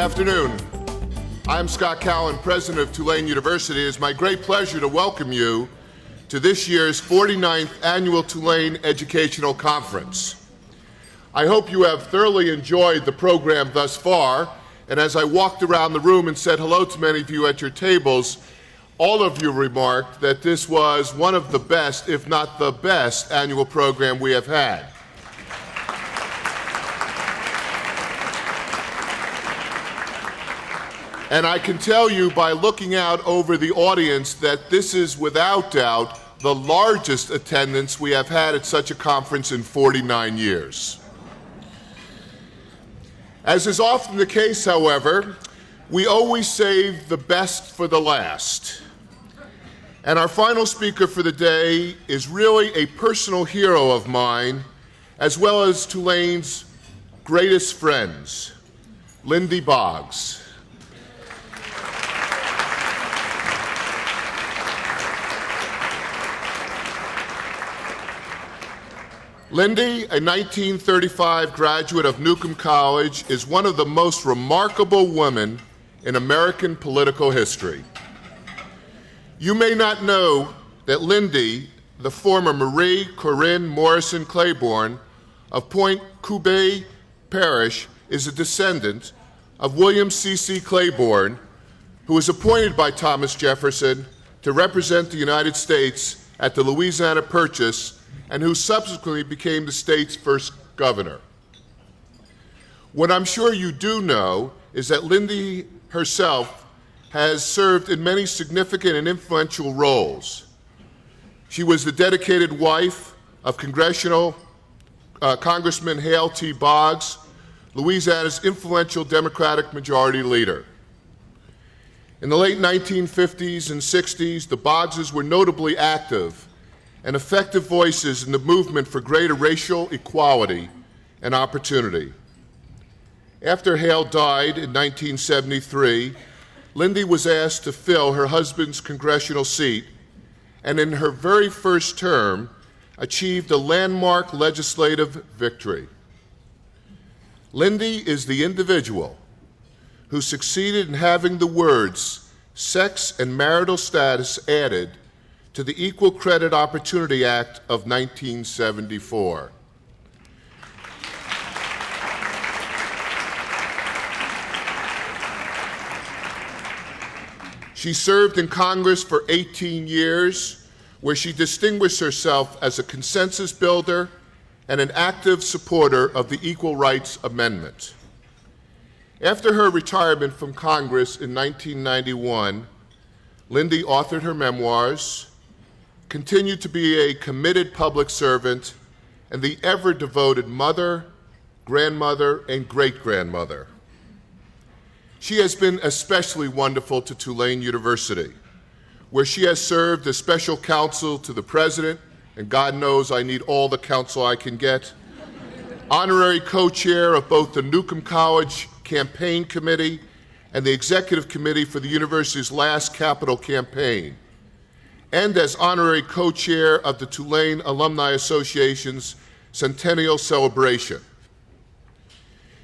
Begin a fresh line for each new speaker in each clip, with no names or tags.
afternoon. I'm Scott Cowan, president of Tulane University. It is my great pleasure to welcome you to this year's 49th Annual Tulane Educational Conference. I hope you have thoroughly enjoyed the program thus far, and as I walked around the room and said hello to many of you at your tables, all of you remarked that this was one of the best, if not the best, annual program we have had. And I can tell you by looking out over the audience that this is without doubt the largest attendance we have had at such a conference in 49 years. As is often the case, however, we always save the best for the last. And our final speaker for the day is really a personal hero of mine, as well as Tulane's greatest friends, Lindy Boggs. Lindy, a 1935 graduate of Newcomb College, is one of the most remarkable women in American political history. You may not know that Lindy, the former Marie Corinne Morrison Claiborne of Point Coubay Parish, is a descendant of William C.C. Claiborne, who was appointed by Thomas Jefferson to represent the United States at the Louisiana Purchase, and who subsequently became the state's first governor. What I'm sure you do know is that Lindy herself has served in many significant and influential roles. She was the dedicated wife of Congressman Hale T. Boggs, Louisiana's influential Democratic majority leader. In the late 1950s and 60s, the Boggses were notably active and effective voices in the movement for greater racial equality and opportunity. After Hale died in 1973, Lindy was asked to fill her husband's congressional seat, and in her very first term, achieved a landmark legislative victory. Lindy is the individual who succeeded in having the words sex and marital status added to the Equal Credit Opportunity Act of 1974. She served in Congress for 18 years, where she distinguished herself as a consensus builder and an active supporter of the Equal Rights Amendment. After her retirement from Congress in 1991, Lindy authored her memoirs, continued to be a committed public servant, and the ever-devoted mother, grandmother, and great-grandmother. She has been especially wonderful to Tulane University, where she has served as special counsel to the president, and God knows I need all the counsel I can get, honorary co-chair of both the Newcomb College Campaign Committee and the Executive Committee for the university's last capital campaign, and as honorary co-chair of the Tulane Alumni Association's Centennial Celebration.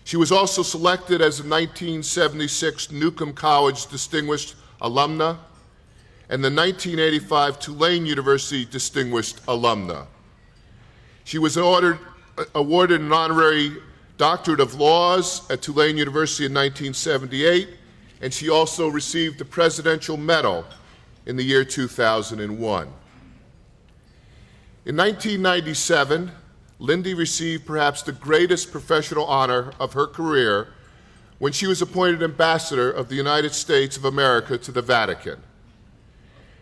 She was also selected as a 1976 Newcomb College Distinguished Alumna and the 1985 Tulane University Distinguished Alumna. She was awarded an honorary Doctorate of Laws at Tulane University in 1978, and she also received the Presidential Medal in the year 2001. In 1997, Lindy received perhaps the greatest professional honor of her career when she was appointed Ambassador of the United States of America to the Vatican.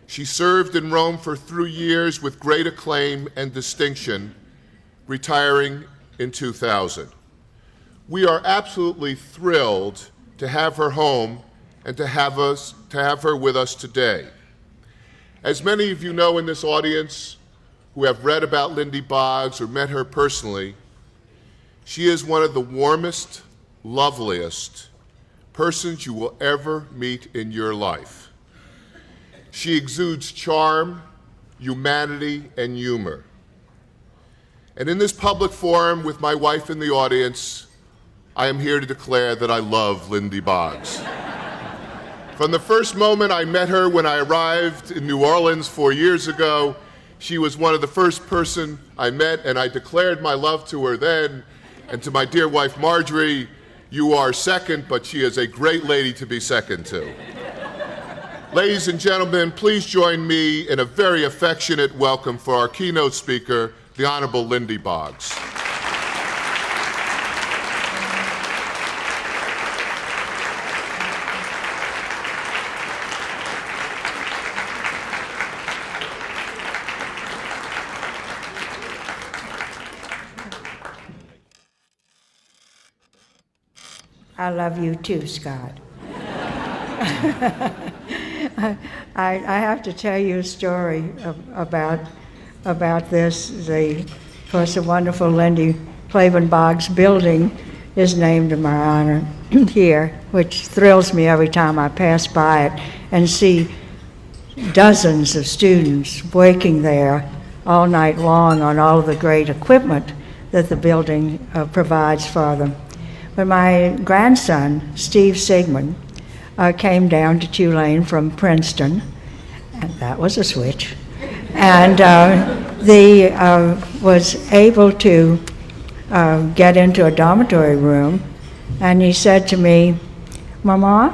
She served in Rome for 3 years with great acclaim and distinction, retiring in 2000. We are absolutely thrilled to have her home and to have her with us today. As many of you know in this audience who have read about Lindy Boggs or met her personally, she is one of the warmest, loveliest persons you will ever meet in your life. She exudes charm, humanity, and humor. And in this public forum with my wife in the audience, I am here to declare that I love Lindy Boggs. From the first moment I met her when I arrived in New Orleans 4 years ago, she was one of the first person I met, and I declared my love to her then. And to my dear wife, Marjorie, you are second, but she is a great lady to be second to. Ladies and gentlemen, please join me in a very affectionate welcome for our keynote speaker, the Honorable Lindy Boggs.
I love you too, Scott. I have to tell you a story about this. Of course, the wonderful Lindy Claiborne Boggs building is named in my honor here, which thrills me every time I pass by it and see dozens of students working there all night long on all of the great equipment that the building provides for them. But my grandson, Steve Sigmund, came down to Tulane from Princeton, and that was a switch, and was able to get into a dormitory room, and he said to me, "Mama,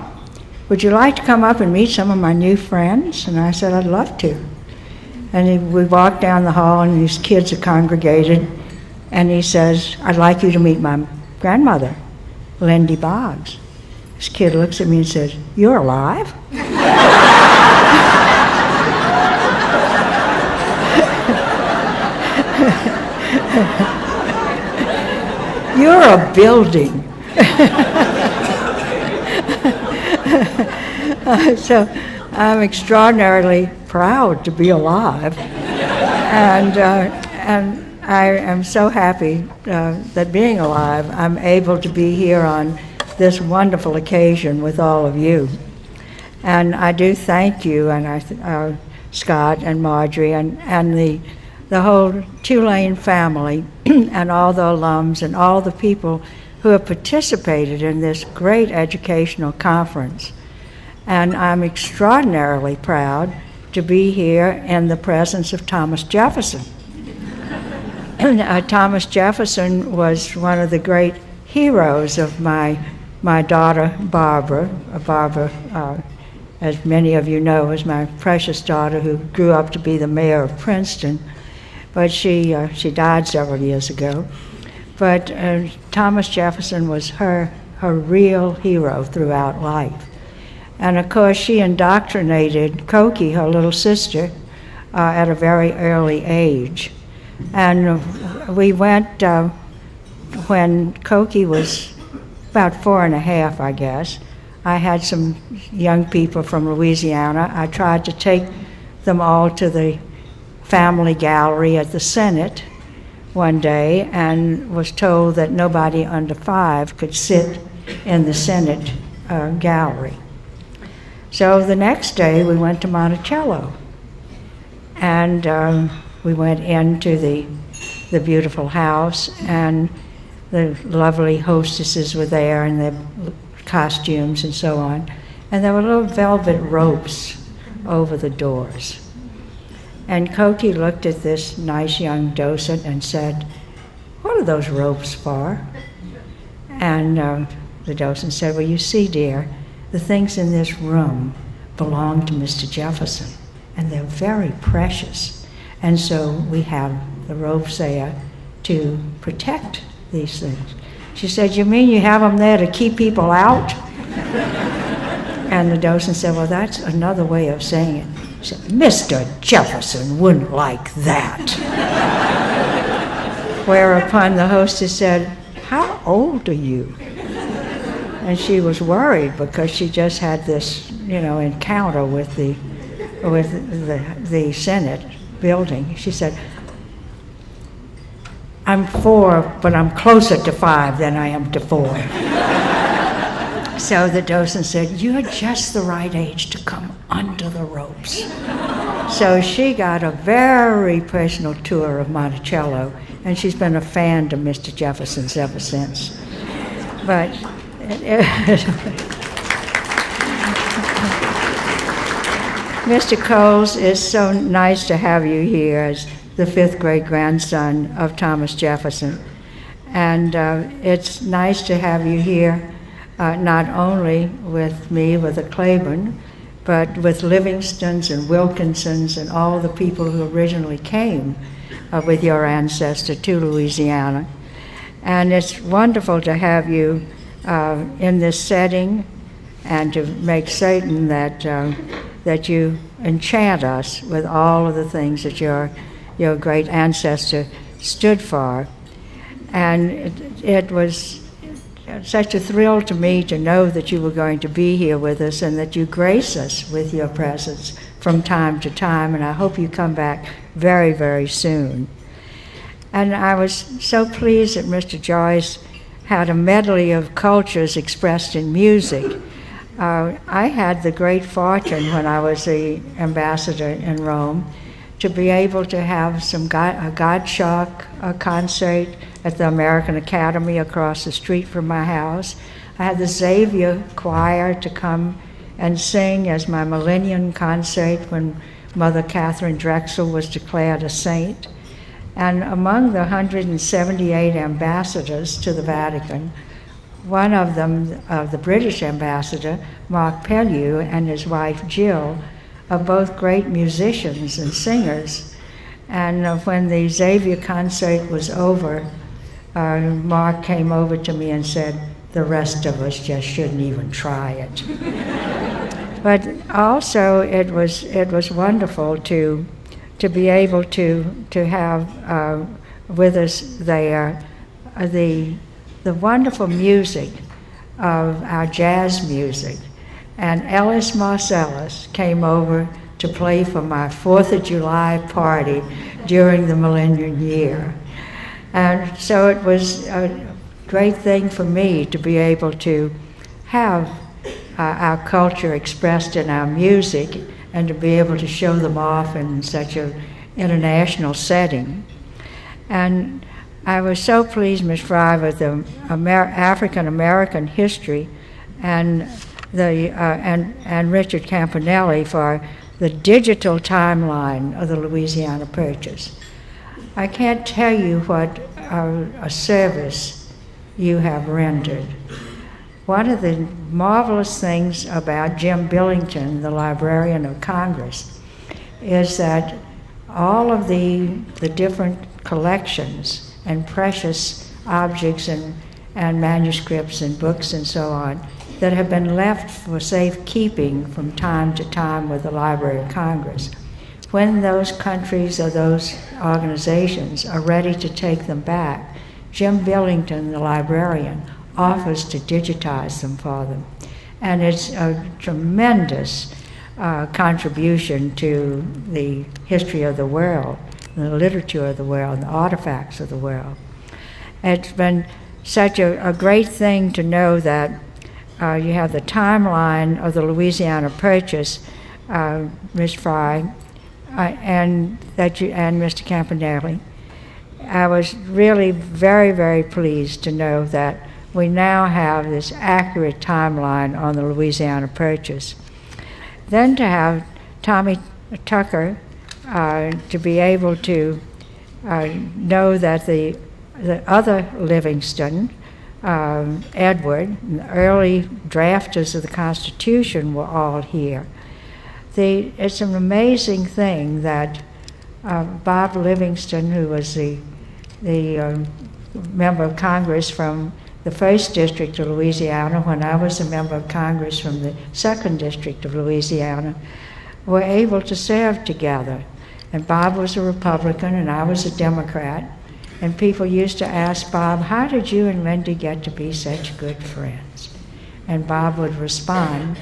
would you like to come up and meet some of my new friends?" And I said, "I'd love to." And we walked down the hall, and these kids are congregated, and he says, "I'd like you to meet my grandmother, Lindy Boggs." This kid looks at me and says, "You're alive?" "You're a building." So I'm extraordinarily proud to be alive, and I am so happy that being alive, I'm able to be here on this wonderful occasion with all of you. And I do thank you, and Scott and Marjorie, and the whole Tulane family, and all the alums, and all the people who have participated in this great educational conference. And I'm extraordinarily proud to be here in the presence of Thomas Jefferson. Thomas Jefferson was one of the great heroes of my daughter, Barbara. Barbara, as many of you know, is my precious daughter who grew up to be the mayor of Princeton, but she died several years ago. But Thomas Jefferson was her real hero throughout life. And of course, she indoctrinated Cokie, her little sister, at a very early age. And we went, when Cokie was about 4.5, I guess, I had some young people from Louisiana. I tried to take them all to the family gallery at the Senate one day and was told that nobody under 5 could sit in the Senate gallery. So the next day we went to Monticello, and we went into the beautiful house, and the lovely hostesses were there in their costumes and so on, and there were little velvet ropes over the doors. And Cokie looked at this nice young docent and said, "What are those ropes for?" And the docent said, "Well, you see, dear, the things in this room belong to Mr. Jefferson, and they're very precious. And so we have the ropes there to protect these things." She said, "You mean you have them there to keep people out?" And the docent said, "Well, that's another way of saying it." She said, "Mr. Jefferson wouldn't like that." Whereupon the hostess said, "How old are you?" And she was worried because she just had this, encounter with the Senate building. She said, "I'm 4, but I'm closer to 5 than I am to 4. So the docent said, "You're just the right age to come under the ropes." So she got a very personal tour of Monticello, and she's been a fan to Mr. Jefferson's ever since. But Mr. Coles, it's so nice to have you here as the fifth great-grandson of Thomas Jefferson. And it's nice to have you here not only with me, with the Claiborne, but with Livingstons and Wilkinsons and all the people who originally came with your ancestor to Louisiana. And it's wonderful to have you in this setting and to make certain that that you enchant us with all of the things that your great ancestor stood for. And it was such a thrill to me to know that you were going to be here with us and that you grace us with your presence from time to time, and I hope you come back very, very soon. And I was so pleased that Mr. Joyce had a medley of cultures expressed in music. I had the great fortune when I was the ambassador in Rome to be able to have a Gottschalk concert at the American Academy across the street from my house. I had the Xavier Choir to come and sing as my Millennium concert when Mother Catherine Drexel was declared a saint. And among the 178 ambassadors to the Vatican, one of them, the British ambassador, Mark Pellew, and his wife Jill, are both great musicians and singers. And when the Xavier concert was over, Mark came over to me and said, "The rest of us just shouldn't even try it." But also it was wonderful to be able to have with us there the wonderful music of our jazz music. And Ellis Marcellus came over to play for my 4th of July party during the millennium year. And so it was a great thing for me to be able to have our culture expressed in our music and to be able to show them off in such an international setting. And I was so pleased, Ms. Fry, with the African-American history and Richard Campanelli for the digital timeline of the Louisiana Purchase. I can't tell you what a service you have rendered. One of the marvelous things about Jim Billington, the Librarian of Congress, is that all of the different collections and precious objects and manuscripts and books and so on that have been left for safekeeping from time to time with the Library of Congress, when those countries or those organizations are ready to take them back, Jim Billington, the librarian, offers to digitize them for them. And it's a tremendous contribution to the history of the world, the literature of the world, the artifacts of the world. It's been such a great thing to know that you have the timeline of the Louisiana Purchase, Ms. Fry, and Mr. Campanelli. I was really very, very pleased to know that we now have this accurate timeline on the Louisiana Purchase. Then to have Tommy Tucker to be able to know that the other Livingston, Edward, and the early drafters of the Constitution were all here. It's an amazing thing that Bob Livingston, who was the member of Congress from the 1st District of Louisiana, when I was a member of Congress from the 2nd District of Louisiana, were able to serve together. And Bob was a Republican and I was a Democrat. And people used to ask Bob, "How did you and Lindy get to be such good friends?" And Bob would respond,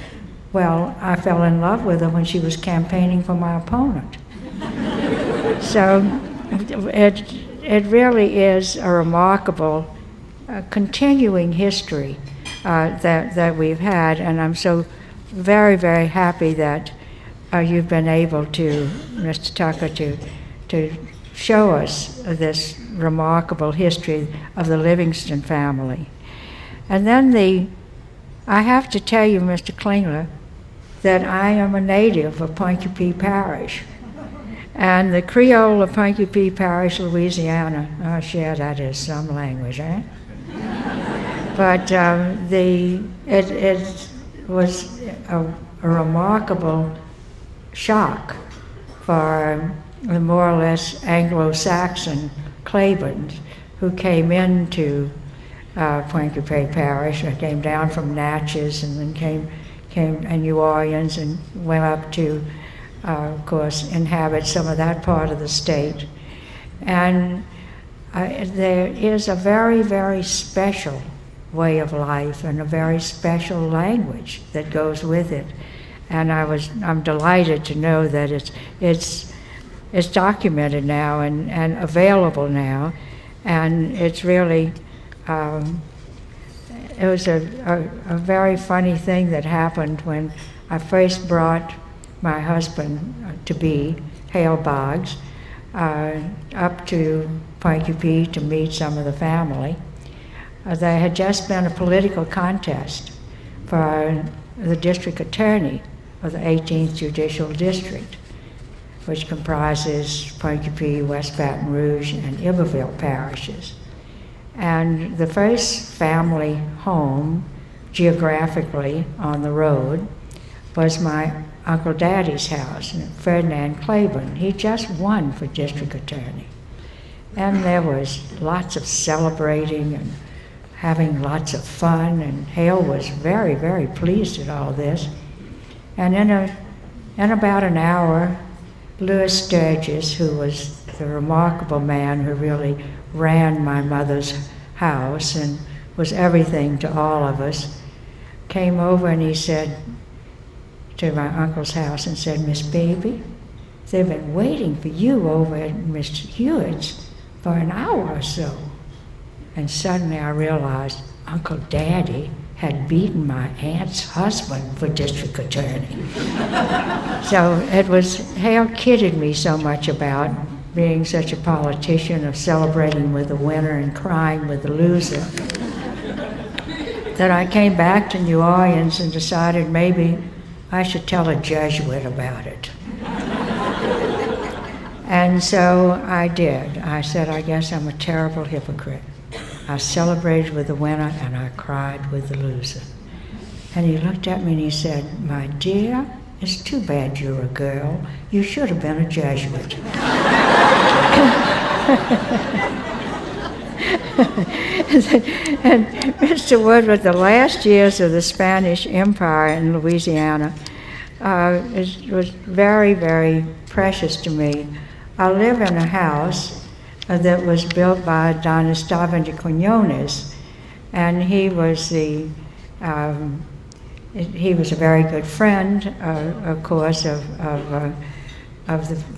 "Well, I fell in love with her when she was campaigning for my opponent." So it really is a remarkable continuing history that we've had, and I'm so very, very happy that you've been able to, Mr. Tucker, to show us this remarkable history of the Livingston family. And then I have to tell you, Mr. Klingler, that I am a native of Punky Parish. And the Creole of Punky Parish, Louisiana, oh, sure, that is some language, eh? But it was a remarkable shock for the more or less Anglo-Saxon Claibornes who came into Punky Parish. I came down from Natchez and then came in New Orleans and went up to, of course, inhabit some of that part of the state. And there is a very, very special way of life and a very special language that goes with it. And I'm delighted to know that it's documented now and available now. And it's really, it was a very funny thing that happened when I first brought my husband-to-be, Hale Boggs, up to Punky to meet some of the family. There had just been a political contest for the district attorney of the 18th Judicial District, which comprises Punky, West Baton Rouge, and Iberville parishes. And the first family home, geographically on the road, was my Uncle Daddy's house, Ferdinand Claiborne. He just won for district attorney. And there was lots of celebrating and having lots of fun, and Hale was very, very pleased at all this. And in about an hour, Louis Sturgis, who was the remarkable man who really ran my mother's house and was everything to all of us, came over and he said to my uncle's house and said, "Miss Baby, they've been waiting for you over at Mr. Hewitt's for an hour or so." And suddenly I realized Uncle Daddy had beaten my aunt's husband for district attorney. So it was, Hale kidded me so much about being such a politician, of celebrating with the winner and crying with the loser, that I came back to New Orleans and decided maybe I should tell a Jesuit about it. And so I did. I said, I guess I'm a terrible hypocrite. I celebrated with the winner and I cried with the loser. And he looked at me and he said, "My dear, it's too bad you're a girl. You should have been a Jesuit." And Mr. Woodward, the last years of the Spanish Empire in Louisiana was very, very precious to me. I live in a house that was built by Don Esteban de Quinones, and he was a very good friend, of course, of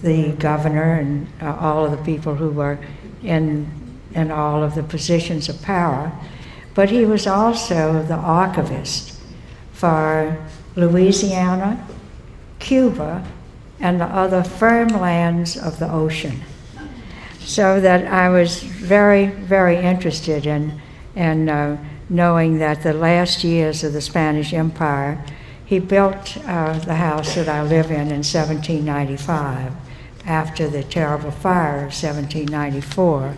the governor and all of the people who were in all of the positions of power. But he was also the archivist for Louisiana, Cuba, and the other firm lands of the ocean. So that I was very, very interested in knowing that the last years of the Spanish Empire, he built the house that I live in 1795, after the terrible fire of 1794.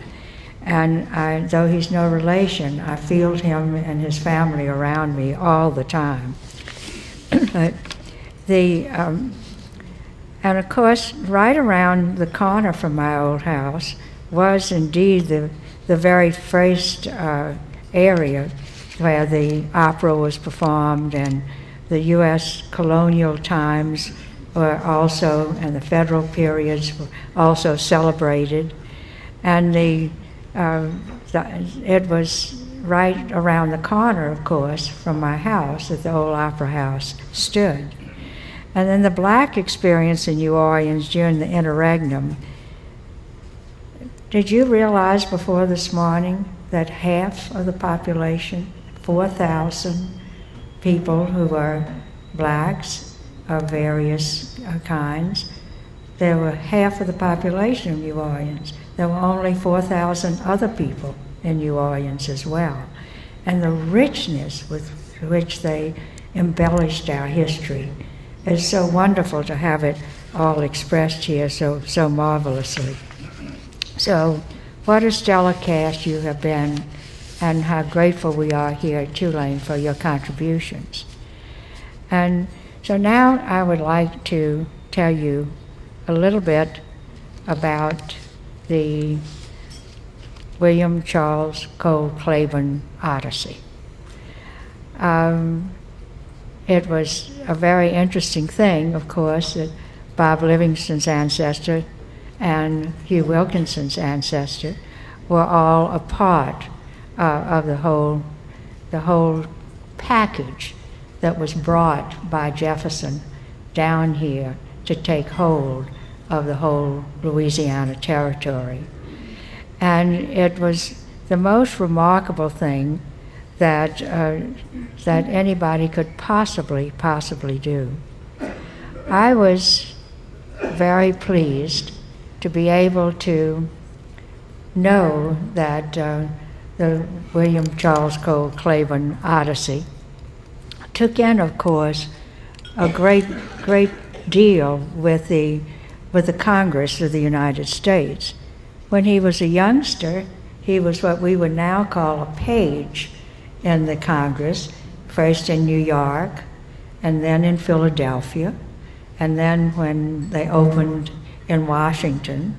And though he's no relation, I feel him and his family around me all the time. But and of course, right around the corner from my old house was indeed the very first area where the opera was performed, and the U.S. colonial times were also, and the federal periods were also celebrated. And it was right around the corner, of course, from my house that the old opera house stood. And then the black experience in New Orleans during the interregnum. Did you realize before this morning that half of the population, 4,000 people who were blacks of various kinds, there were half of the population of New Orleans. There were only 4,000 other people in New Orleans as well. and the richness with which they embellished our history. It's so wonderful to have it all expressed here so marvelously. So what a stellar cast you have been, and how grateful we are here at Tulane for your contributions. And so now I would like to tell you a little bit about the William Charles Cole Claiborne Odyssey. It was a very interesting thing, of course, that Bob Livingston's ancestor and Hugh Wilkinson's ancestor were all a part of the whole package that was brought by Jefferson down here to take hold of the whole Louisiana territory. And it was the most remarkable thing that anybody could possibly do. I was very pleased to be able to know that the William Charles Cole Claiborne Odyssey took in, of course, a great deal with the Congress of the United States. When he was a youngster, he was what we would now call a page in the Congress, first in New York, and then in Philadelphia, and then when they opened in Washington.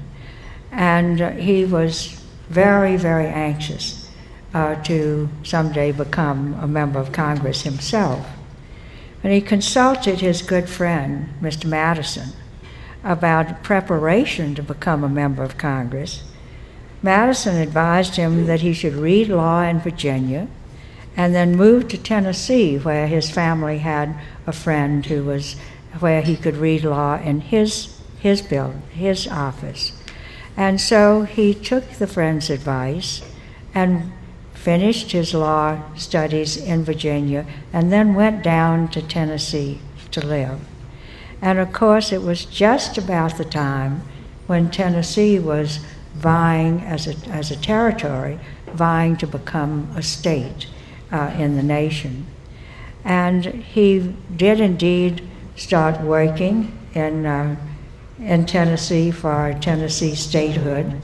And he was very, very anxious to someday become a member of Congress himself. And he consulted his good friend, Mr. Madison, about preparation to become a member of Congress. Madison advised him that he should read law in Virginia and then move to Tennessee, where his family had a friend where he could read law in his office. And so he took the friend's advice and finished his law studies in Virginia and then went down to Tennessee to live. And of course, it was just about the time when Tennessee was vying as a territory, vying to become a state in the nation. And he did indeed start working in Tennessee for Tennessee statehood.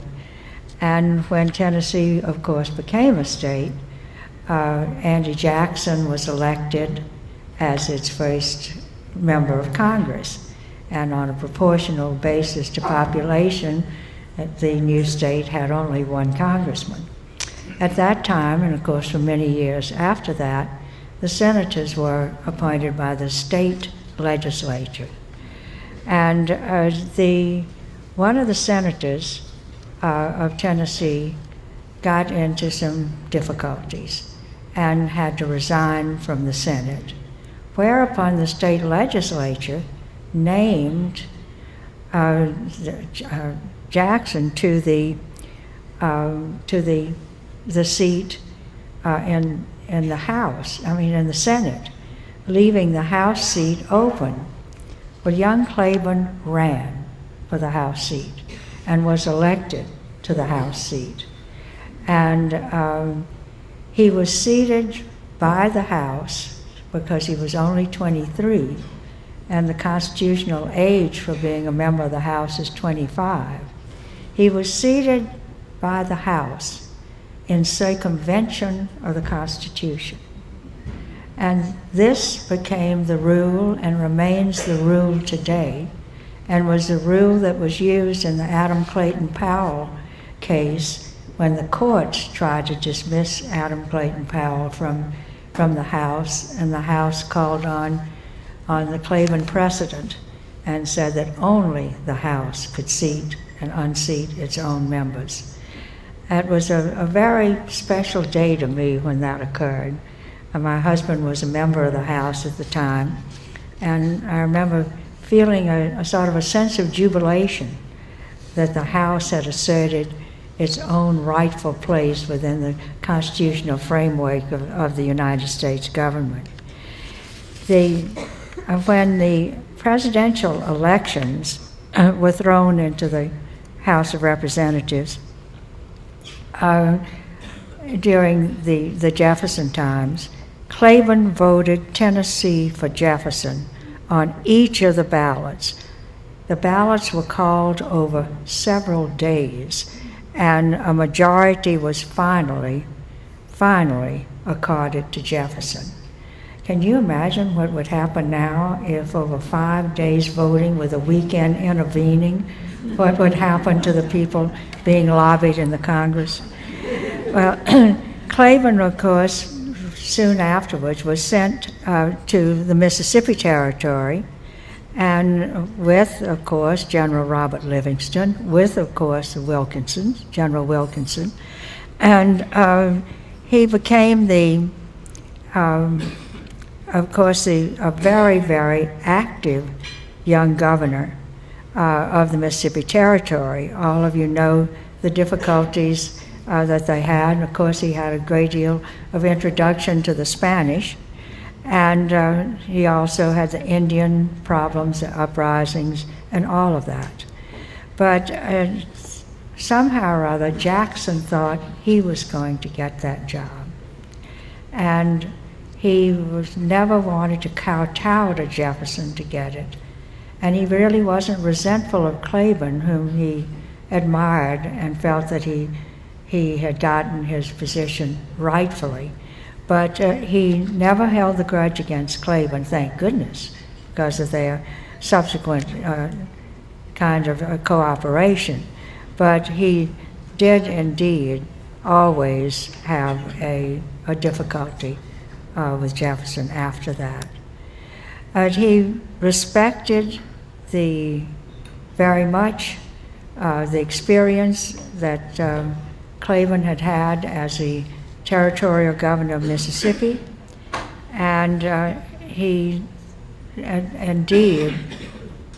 And when Tennessee, of course, became a state, Andrew Jackson was elected as its first member of Congress. And on a proportional basis to population, the new state had only one congressman. At that time, and of course for many years after that, the senators were appointed by the state legislature. And one of the senators of Tennessee got into some difficulties and had to resign from the Senate, whereupon the state legislature named Jackson to the seat in the House, in the Senate, leaving the House seat open. Well, young Claiborne ran for the House seat and was elected to the House seat. And he was seated by the House because he was only 23, and the constitutional age for being a member of the House is 25. He was seated by the House in circumvention of the Constitution. And this became the rule and remains the rule today, and was the rule that was used in the Adam Clayton Powell case when the courts tried to dismiss Adam Clayton Powell from the House, and the House called on the Claiborne precedent and said that only the House could seat and unseat its own members. It was a very special day to me when that occurred. My husband was a member of the House at the time, and I remember feeling a sort of a sense of jubilation that the House had asserted its own rightful place within the constitutional framework of the United States government. When the presidential elections were thrown into the House of Representatives, during the Jefferson times, Claiborne voted Tennessee for Jefferson on each of the ballots. The ballots were called over several days, and a majority was finally accorded to Jefferson. Can you imagine what would happen now if over 5 days voting with a weekend intervening, what would happen to the people being lobbied in the Congress? Well, Claiborne, of course, soon afterwards was sent to the Mississippi Territory, and with, of course, General Robert Livingston, with, of course, General Wilkinson, and he became of course, a very, very active young governor of the Mississippi Territory. All of you know the difficulties that they had. And of course, he had a great deal of introduction to the Spanish, and he also had the Indian problems, the uprisings, and all of that. But somehow or other, Jackson thought he was going to get that job. And he never wanted to kowtow to Jefferson to get it. And he really wasn't resentful of Claiborne, whom he admired and felt that he had gotten his position rightfully. But he never held the grudge against Claiborne, thank goodness, because of their subsequent kind of cooperation. But he did indeed always have a difficulty with Jefferson after that. He respected very much the experience that Claiborne had had as the territorial governor of Mississippi, and he indeed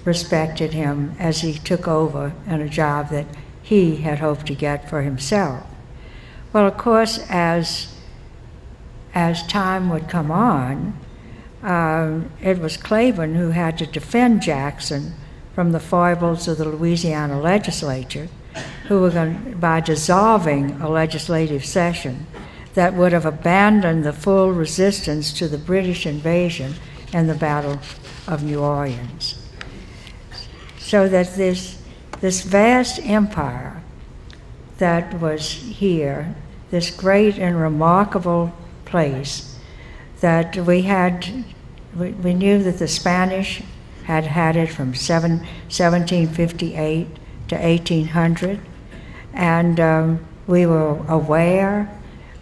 respected him as he took over in a job that he had hoped to get for himself. Well, of course, as time would come on, it was Claiborne who had to defend Jackson from the foibles of the Louisiana legislature, who were by dissolving a legislative session that would have abandoned the full resistance to the British invasion and the Battle of New Orleans. So that this vast empire that was here, this great and remarkable place that we knew that the Spanish had it from 1758 to 1800, and we were aware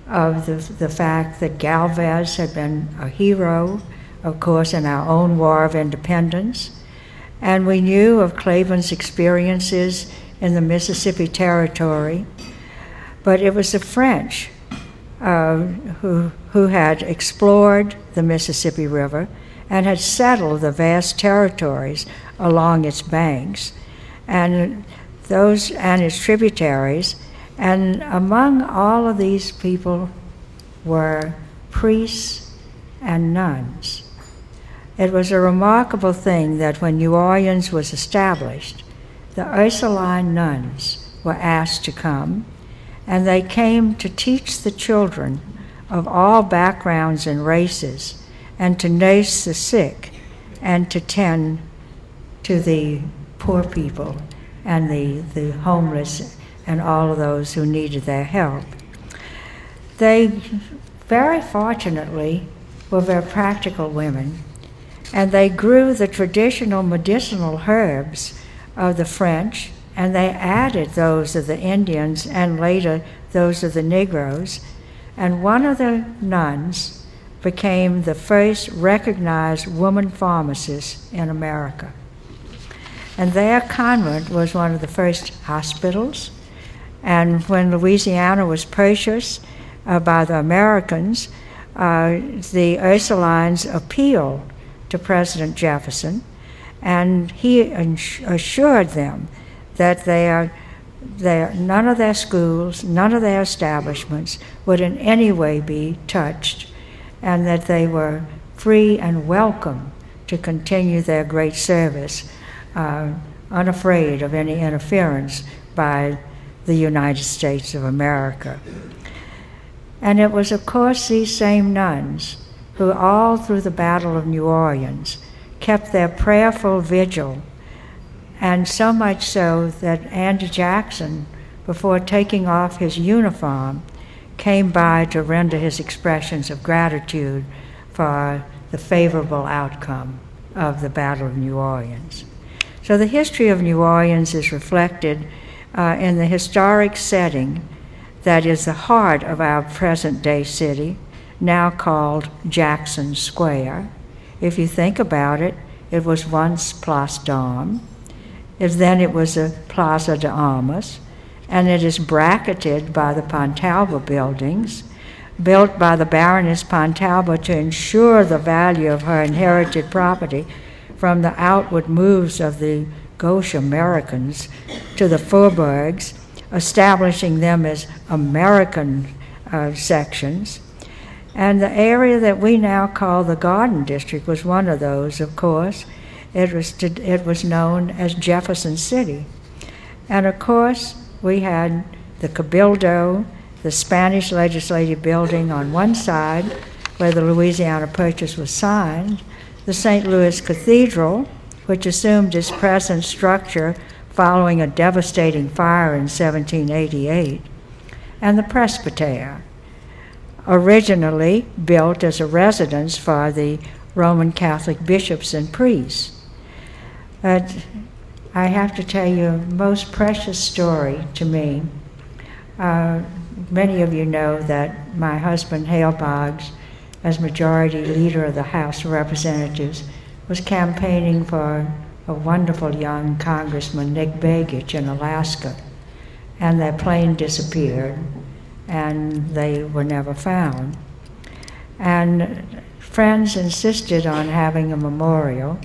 of the fact that Galvez had been a hero, of course, in our own War of Independence, and we knew of Claiborne's experiences in the Mississippi Territory, but it was the French who had explored the Mississippi River and had settled the vast territories along its banks and its tributaries. And among all of these people were priests and nuns. It was a remarkable thing that when New Orleans was established, the Ursuline nuns were asked to come, and they came to teach the children of all backgrounds and races, and to nurse the sick, and to tend to the poor people and the homeless and all of those who needed their help. They, very fortunately, were very practical women, and they grew the traditional medicinal herbs of the French, and they added those of the Indians and later those of the Negroes. And one of the nuns became the first recognized woman pharmacist in America. And their convent was one of the first hospitals. And when Louisiana was purchased by the Americans, the Ursulines appealed to President Jefferson, and he assured them that none of their schools, none of their establishments would in any way be touched, and that they were free and welcome to continue their great service, unafraid of any interference by the United States of America. And it was, of course, these same nuns who, all through the Battle of New Orleans, kept their prayerful vigil, and so much so that Andrew Jackson, before taking off his uniform, came by to render his expressions of gratitude for the favorable outcome of the Battle of New Orleans. So the history of New Orleans is reflected in the historic setting that is the heart of our present-day city, now called Jackson Square. If you think about it, it was once Place d'Armes, then it was a Plaza de Armas, and it is bracketed by the Pontalba buildings, built by the Baroness Pontalba to ensure the value of her inherited property from the outward moves of the gauche Americans to the Faubourgs, establishing them as American sections. And the area that we now call the Garden District was one of those, of course. It was known as Jefferson City. And of course, we had the Cabildo, the Spanish Legislative Building on one side, where the Louisiana Purchase was signed, the St. Louis Cathedral, which assumed its present structure following a devastating fire in 1788, and the Presbytere, originally built as a residence for the Roman Catholic bishops and priests. But I have to tell you a most precious story to me. Many of you know that my husband, Hale Boggs, as Majority Leader of the House of Representatives, was campaigning for a wonderful young Congressman, Nick Begich, in Alaska, and their plane disappeared, and they were never found. And friends insisted on having a memorial,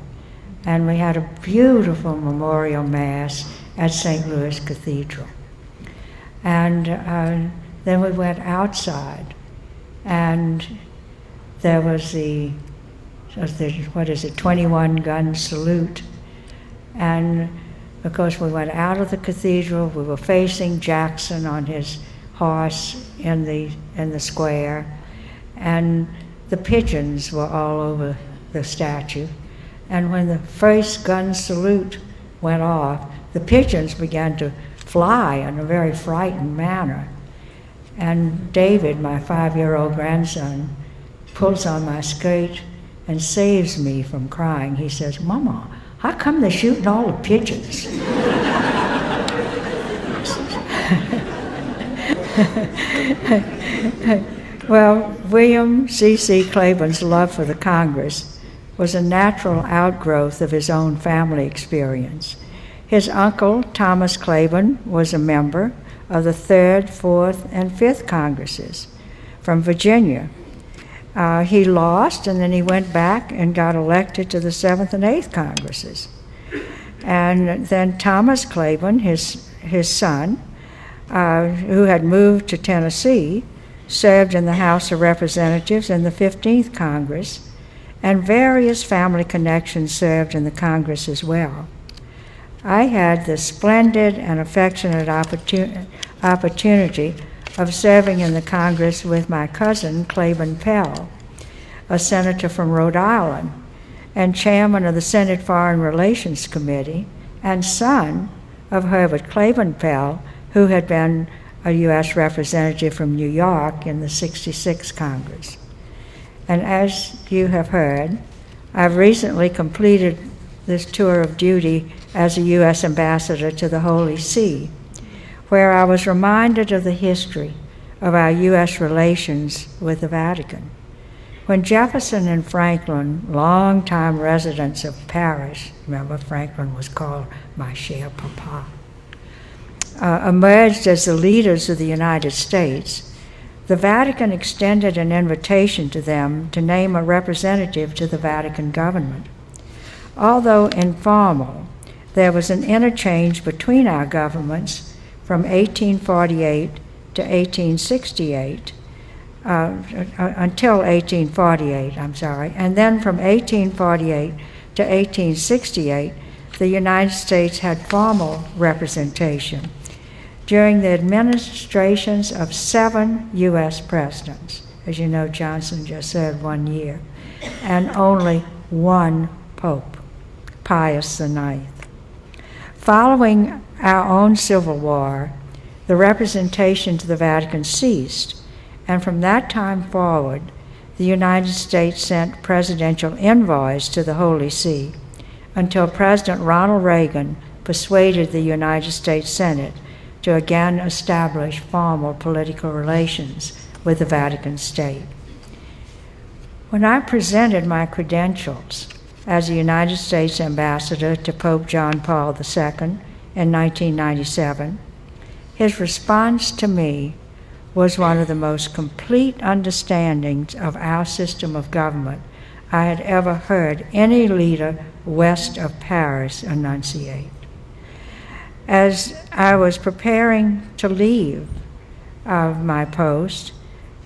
and we had a beautiful memorial mass at St. Louis Cathedral. And then we went outside, and there was the 21-gun salute. And of course, we went out of the cathedral. We were facing Jackson on his horse in the square, and the pigeons were all over the statue. And when the first gun salute went off, the pigeons began to fly in a very frightened manner. And David, my 5-year-old grandson, pulls on my skirt and saves me from crying. He says, "Mama, how come they're shooting all the pigeons?" Well, William C.C. Claiborne's love for the Congress was a natural outgrowth of his own family experience. His uncle, Thomas Claiborne, was a member of the 3rd, 4th, and 5th Congresses from Virginia. He lost, and then he went back and got elected to the 7th and 8th Congresses. And then Thomas Claiborne, his son, who had moved to Tennessee, served in the House of Representatives in the 15th Congress, and various family connections served in the Congress as well. I had the splendid and affectionate opportunity of serving in the Congress with my cousin, Claiborne Pell, a senator from Rhode Island, and chairman of the Senate Foreign Relations Committee, and son of Herbert Claiborne Pell, who had been a U.S. representative from New York in the 66th Congress. And as you have heard, I've recently completed this tour of duty as a U.S. ambassador to the Holy See, where I was reminded of the history of our U.S. relations with the Vatican. When Jefferson and Franklin, longtime residents of Paris, remember Franklin was called my cher papa, emerged as the leaders of the United States, the Vatican extended an invitation to them to name a representative to the Vatican government. Although informal, there was an interchange between our governments from 1848 to 1868, until 1848, and then from 1848 to 1868, the United States had formal representation. during the administrations of 7 U.S. presidents. As you know, Johnson just said 1 year, and only 1 pope, Pius IX. Following our own Civil War, the representation to the Vatican ceased, and from that time forward, the United States sent presidential envoys to the Holy See until President Ronald Reagan persuaded the United States Senate to again establish formal political relations with the Vatican State. When I presented my credentials as a United States ambassador to Pope John Paul II in 1997, his response to me was one of the most complete understandings of our system of government I had ever heard any leader west of Paris enunciate. As I was preparing to leave my post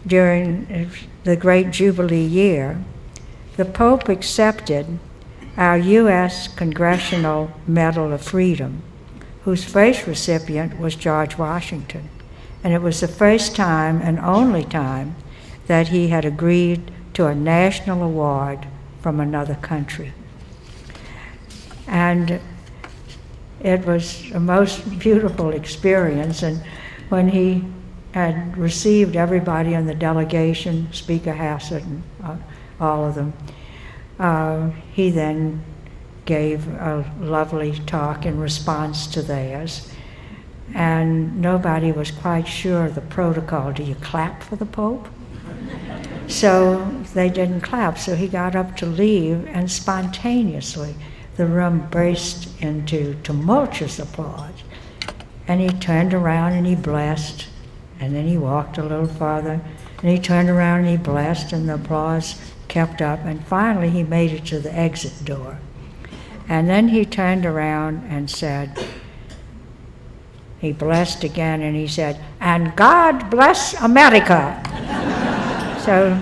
during the Great Jubilee year, the Pope accepted our U.S. Congressional Medal of Freedom, whose first recipient was George Washington. And it was the first time and only time that he had agreed to a national award from another country. And it was a most beautiful experience. And when he had received everybody in the delegation, Speaker Hassett and all of them, he then gave a lovely talk in response to theirs. And nobody was quite sure of the protocol. Do you clap for the Pope? So they didn't clap, so he got up to leave, and spontaneously the room burst into tumultuous applause. And he turned around and he blessed, and then he walked a little farther, and he turned around and he blessed, and the applause kept up, and finally he made it to the exit door. And then he turned around and said, he blessed again, and he said, "And God bless America." So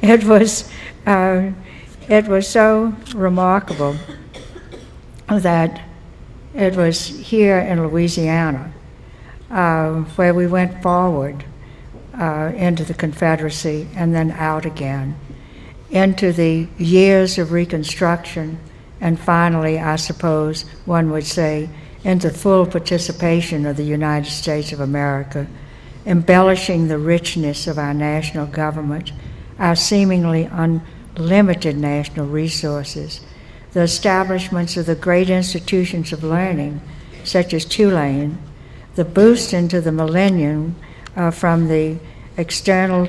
it was so remarkable that it was here in Louisiana where we went forward into the Confederacy and then out again into the years of Reconstruction, and finally, I suppose one would say, into full participation of the United States of America, embellishing the richness of our national government, our seemingly unlimited national resources, the establishments of the great institutions of learning, such as Tulane, the boost into the millennium from the external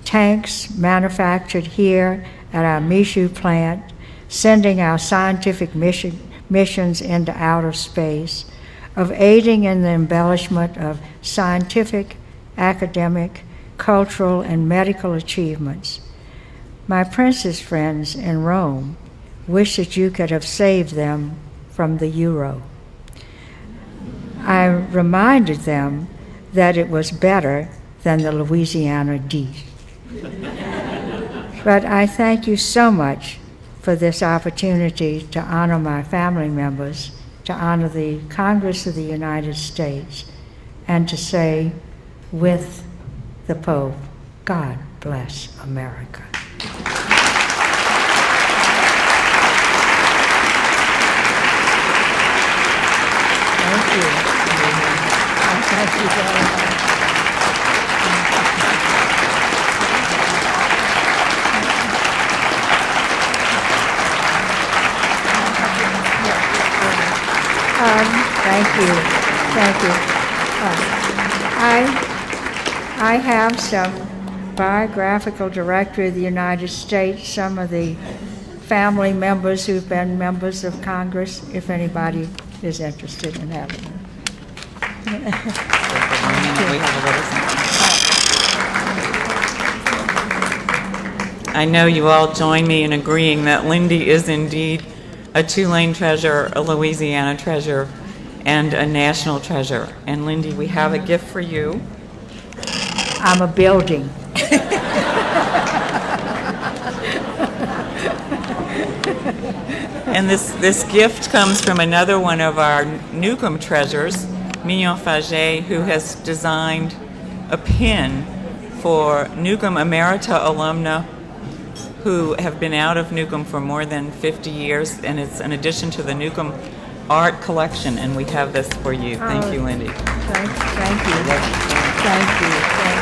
tanks manufactured here at our Michoud plant, sending our scientific missions into outer space, of aiding in the embellishment of scientific, academic, cultural, and medical achievements. My princess friends in Rome wish that you could have saved them from the euro. I reminded them that it was better than the Louisiana D. But I thank you so much for this opportunity to honor my family members, to honor the Congress of the United States, and to say with the Pope, God bless America. Thank you. Thank you very much. Thank you. Thank you. I have some biographical directory of the United States, some of the family members who've been members of Congress, if anybody is interested in having them.
I know you all join me in agreeing that Lindy is indeed a Tulane treasure, a Louisiana treasure, and a national treasure. And Lindy, we have a gift for you.
I'm a building.
And this gift comes from another one of our Newcomb treasures, Mignon Faget, who has designed a pin for Newcomb Emerita alumna who have been out of Newcomb for more than 50 years, and it's an addition to the Newcomb art collection, and we have this for you. Thank you, Lindy.
Thank you. Thank you. Thank